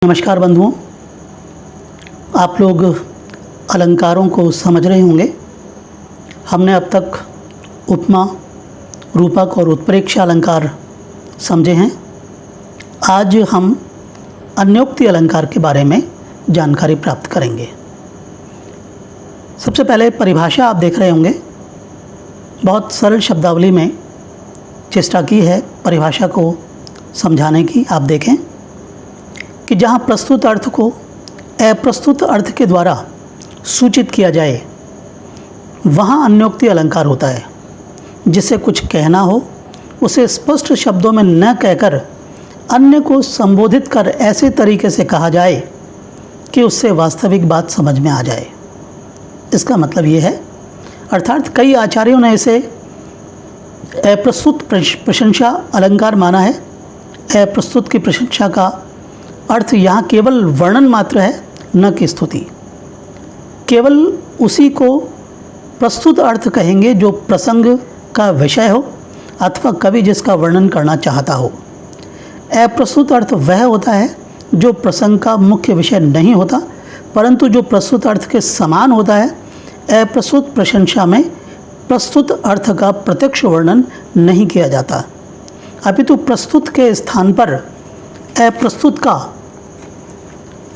नमस्कार बंधुओं, आप लोग अलंकारों को समझ रहे होंगे। हमने अब तक उपमा, रूपक और उत्प्रेक्ष अलंकार समझे हैं। आज हम अन्योक्ति अलंकार के बारे में जानकारी प्राप्त करेंगे। सबसे पहले परिभाषा आप देख रहे होंगे। बहुत सरल शब्दावली में चेष्टा की है परिभाषा को समझाने की। आप देखें कि जहाँ प्रस्तुत अर्थ को अप्रस्तुत अर्थ के द्वारा सूचित किया जाए वहाँ अन्योक्ति अलंकार होता है। जिसे कुछ कहना हो उसे स्पष्ट शब्दों में न कहकर अन्य को संबोधित कर ऐसे तरीके से कहा जाए कि उससे वास्तविक बात समझ में आ जाए। इसका मतलब ये है, अर्थात कई आचार्यों ने इसे अप्रस्तुत प्रशंसा अलंकार माना है। अप्रस्तुत की प्रशंसा का अर्थ यहाँ केवल वर्णन मात्र है, न कि स्तुति। केवल उसी को प्रस्तुत अर्थ कहेंगे जो प्रसंग का विषय हो अथवा कवि जिसका वर्णन करना चाहता हो। अप्रस्तुत अर्थ वह होता है जो प्रसंग का मुख्य विषय नहीं होता, परंतु जो प्रस्तुत अर्थ के समान होता है। अप्रस्तुत प्रशंसा में प्रस्तुत अर्थ का प्रत्यक्ष वर्णन नहीं किया जाता, अपितु प्रस्तुत के स्थान पर अप्रस्तुत का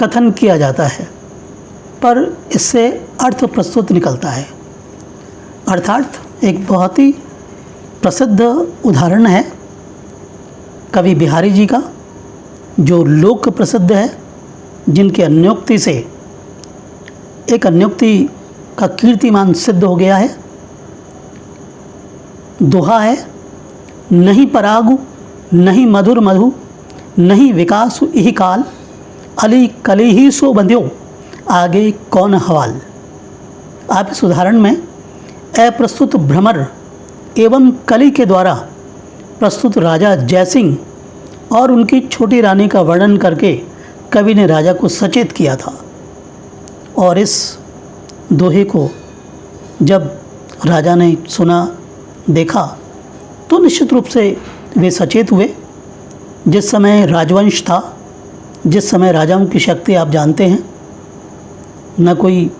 कथन किया जाता है, पर इससे अर्थ प्रस्तुत निकलता है। अर्थात एक बहुत ही प्रसिद्ध उदाहरण है कवि बिहारी जी का, जो लोक प्रसिद्ध है, जिनके अन्योक्ति से एक अन्योक्ति का कीर्तिमान सिद्ध हो गया है। दोहा है, नहीं परागु नहीं मधुर मधु नहीं विकासु इहि काल, अली कली ही सो बंध्यो आगे कौन हवाल। आप इस उदाहरण में अप्रस्तुत भ्रमर एवं कली के द्वारा प्रस्तुत राजा जयसिंह और उनकी छोटी रानी का वर्णन करके कवि ने राजा को सचेत किया था। और इस दोहे को जब राजा ने सुना, देखा, तो निश्चित रूप से वे सचेत हुए। जिस समय राजवंश था, जिस समय राजाओं की शक्ति आप जानते हैं, न कोई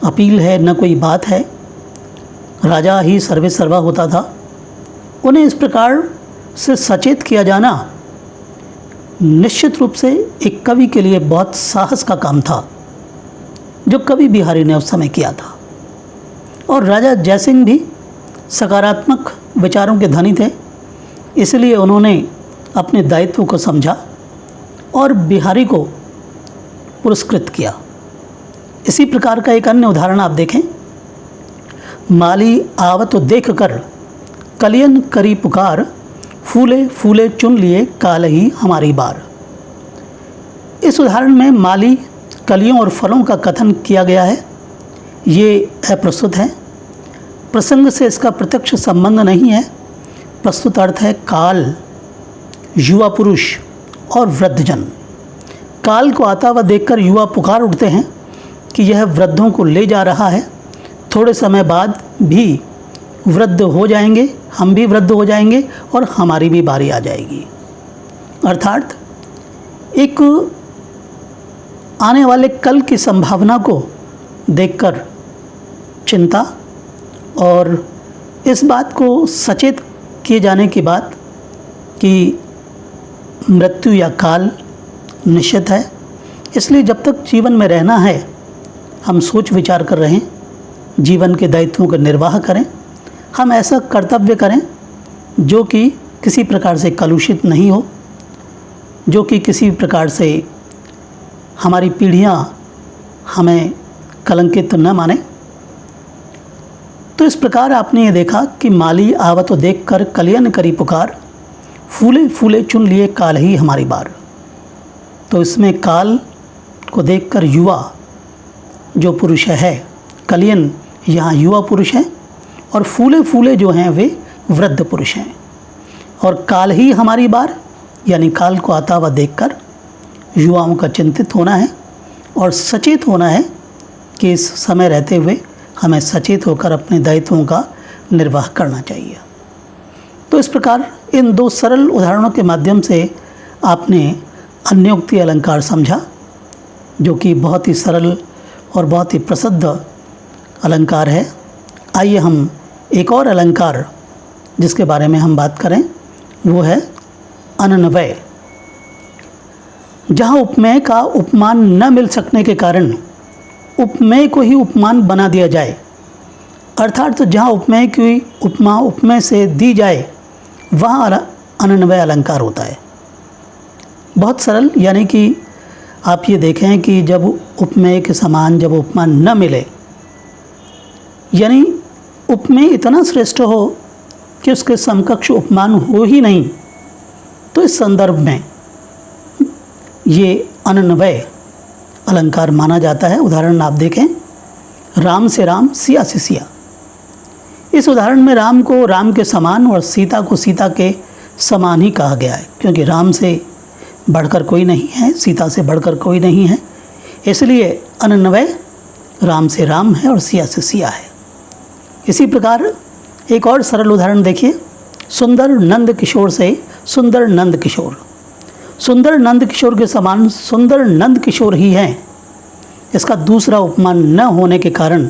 अपील है न कोई बात है, राजा ही सर्वे सर्वा होता था। उन्हें इस प्रकार से सचेत किया जाना निश्चित रूप से एक कवि के लिए बहुत साहस का काम था, जो कवि बिहारी ने उस समय किया था। और राजा जयसिंह भी सकारात्मक विचारों के धनी थे, इसलिए उन्होंने अपने दायित्व को समझा और बिहारी को पुरस्कृत किया। इसी प्रकार का एक अन्य उदाहरण आप देखें। माली आवत देख कर कलियन करी पुकार, फूले फूले चुन लिए काल ही हमारी बार। इस उदाहरण में माली कलियों और फलों का कथन किया गया है। ये अप्रस्तुत है, प्रसंग से इसका प्रत्यक्ष संबंध नहीं है। प्रस्तुत अर्थ है काल, युवा पुरुष और वृद्धजन। काल को आता हुआ देखकर युवा पुकार उठते हैं कि यह वृद्धों को ले जा रहा है। थोड़े समय बाद भी वृद्ध हो जाएंगे, हम भी वृद्ध हो जाएंगे और हमारी भी बारी आ जाएगी। अर्थात एक आने वाले कल की संभावना को देखकर चिंता और इस बात को सचेत किए जाने की बात कि मृत्यु या काल निश्चित है। इसलिए जब तक जीवन में रहना है, हम सोच विचार कर रहें, जीवन के दायित्वों का निर्वाह करें। हम ऐसा कर्तव्य करें जो कि किसी प्रकार से कलुषित नहीं हो, जो कि किसी प्रकार से हमारी पीढ़ियाँ हमें कलंकित न माने। तो इस प्रकार आपने ये देखा कि माली आवत देख कर कलियन करी पुकार, फूले फूले चुन लिए काल ही हमारी बार। तो इसमें काल को देखकर युवा जो पुरुष है, कलियन यहाँ युवा पुरुष है, और फूले फूले जो हैं वे वृद्ध पुरुष हैं। और काल ही हमारी बार यानी काल को आता हुआ देखकर युवाओं का चिंतित होना है और सचेत होना है कि इस समय रहते हुए हमें सचेत होकर अपने दायित्वों का निर्वाह करना चाहिए। तो इस प्रकार इन दो सरल उदाहरणों के माध्यम से आपने अन्योक्ति अलंकार समझा, जो कि बहुत ही सरल और बहुत ही प्रसिद्ध अलंकार है। आइए हम एक और अलंकार जिसके बारे में हम बात करें वो है अनन्वय। जहाँ उपमेय का उपमान न मिल सकने के कारण उपमेय को ही उपमान बना दिया जाए, अर्थात तो जहाँ उपमेय की उपमा उपमेय से दी जाए वहाँ अनन्वय अलंकार होता है। बहुत सरल, यानी कि आप ये देखें कि जब उपमेय के समान जब उपमा न मिले, यानी उपमेय इतना श्रेष्ठ हो कि उसके समकक्ष उपमान हो ही नहीं, तो इस संदर्भ में ये अनन्वय अलंकार माना जाता है। उदाहरण आप देखें, राम से राम, सिया से सिया। इस उदाहरण में राम को राम के समान और सीता को सीता के समान ही कहा गया है, क्योंकि राम से बढ़कर कोई नहीं है, सीता से बढ़कर कोई नहीं है, इसलिए अनन्वय राम से राम है और सिया से सिया है। इसी प्रकार एक और सरल उदाहरण देखिए, सुंदर नंद किशोर से सुंदर नंद किशोर। सुंदर नंद किशोर के समान सुंदर नंद किशोर ही हैं। इसका दूसरा उपमान न होने के कारण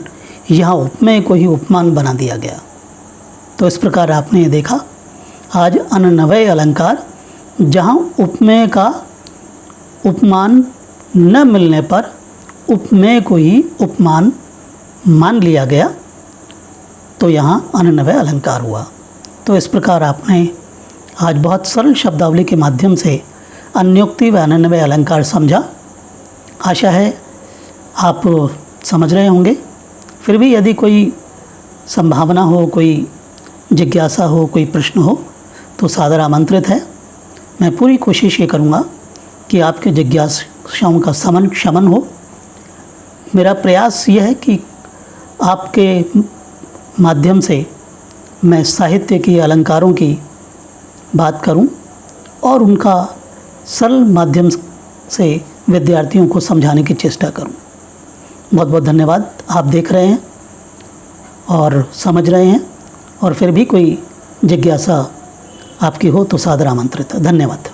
यहाँ उपमेय को ही उपमान बना दिया गया। तो इस प्रकार आपने ये देखा आज अनन्वय अलंकार, जहाँ उपमेय का उपमान न मिलने पर उपमेय को ही उपमान मान लिया गया, तो यहाँ अनन्वय अलंकार हुआ। तो इस प्रकार आपने आज बहुत सरल शब्दावली के माध्यम से अन्योक्ति व अनन्वय अलंकार समझा। आशा है आप समझ रहे होंगे। फिर भी यदि कोई संभावना हो, कोई जिज्ञासा हो, कोई प्रश्न हो, तो सादर आमंत्रित है। मैं पूरी कोशिश ये करूँगा कि आपके जिज्ञासाओं का शमन हो। मेरा प्रयास ये है कि आपके माध्यम से मैं साहित्य की अलंकारों की बात करूं और उनका सरल माध्यम से विद्यार्थियों को समझाने की चेष्टा करूं। बहुत बहुत धन्यवाद। आप देख रहे हैं और समझ रहे हैं, और फिर भी कोई जिज्ञासा आपकी हो तो सादर आमंत्रित है। धन्यवाद।